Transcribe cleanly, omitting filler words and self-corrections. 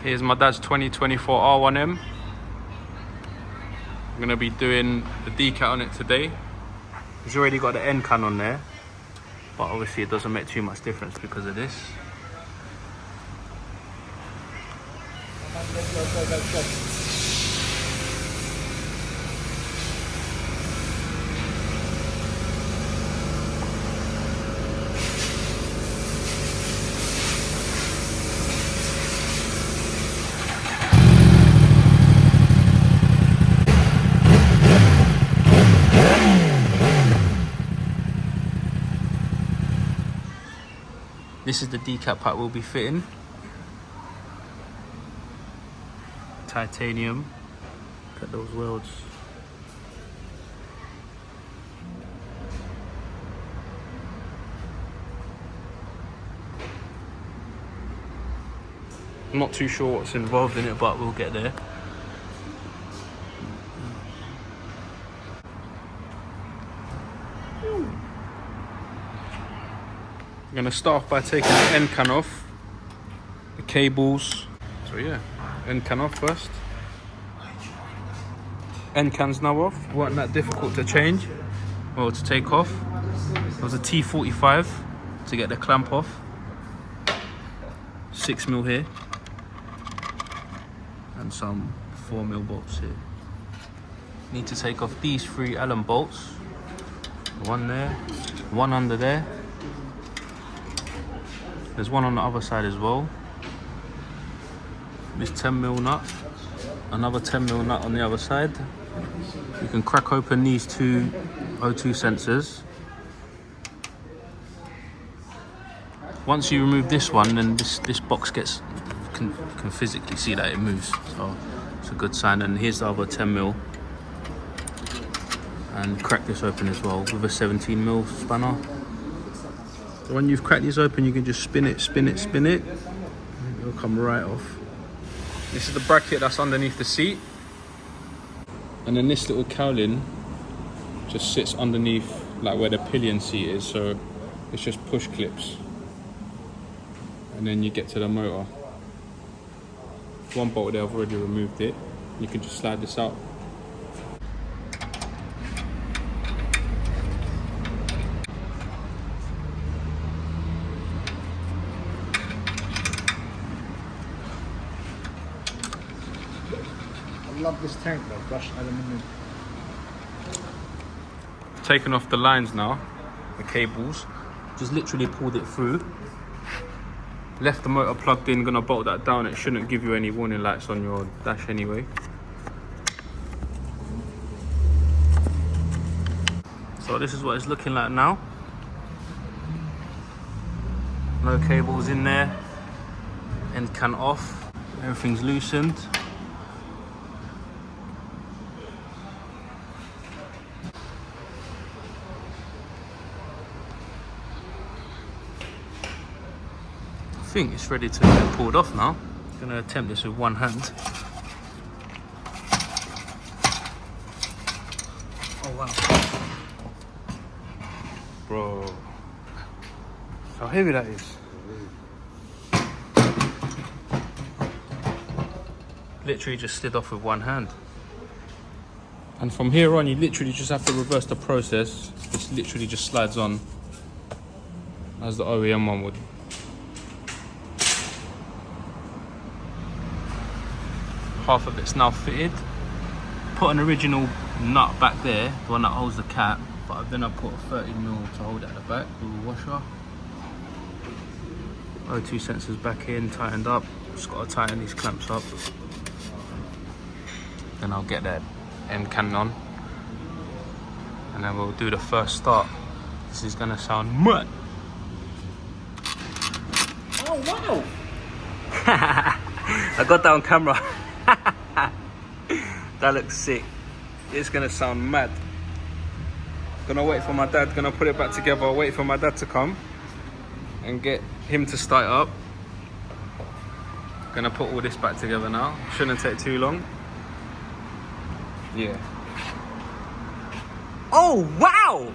Here's my dad's 2024 R1M. I'm gonna be doing the Decat on it today. He's already got the end can on there, but obviously it doesn't make too much difference because of this. This is the Decat pack we'll be fitting. Titanium. Look at those welds. I'm not too sure what's involved in it, but we'll get there. I'm gonna start off by taking the end can off, the cables. So yeah, end can off first. End can's now off. Weren't that difficult to change or to take off. It was a T45 to get the clamp off. 6mm here and some 4mm bolts here. Need to take off these 3 Allen bolts. One there, one under there. There's one on the other side as well. This 10mm nut, another 10mm nut on the other side. You can crack open these 2 O2 sensors. Once you remove this one, then this box can physically see that it moves. So it's a good sign. And here's the other 10mm. And crack this open as well with a 17mm spanner. So when you've cracked these open, you can just spin it. It'll come right off. This is the bracket that's underneath the seat. And then this little cowling just sits underneath, like where the pillion seat is. So it's just push clips. And then you get to the motor. One bolt there, I've already removed it. You can just slide this out. I love this tank though, brushed aluminium. Taking off the lines now, the cables. Just literally pulled it through. Left the motor plugged in, gonna bolt that down. It shouldn't give you any warning lights on your dash anyway. So this is what it's looking like now. No cables in there. End can off. Everything's loosened. I think it's ready to get pulled off now. I'm gonna attempt this with one hand. Oh wow. Bro. How heavy that is. Literally just slid off with one hand. And from here on, you literally just have to reverse the process. This literally just slides on as the OEM one would. Half of it's now fitted. Put an original nut back there, the one that holds the cap, but then I put a 30mm to hold it at the back with a washer. O2 sensors back in, tightened up. Just got to tighten these clamps up. Then I'll get that end cannon on. And then we'll do the first start. This is gonna sound mud. Oh wow! I got that on camera. That looks sick. It's gonna sound mad. Gonna wait for my dad, gonna put it back together, wait for my dad to come and get him to start it up. Gonna put all this back together now. Shouldn't take too long. Yeah. Oh wow!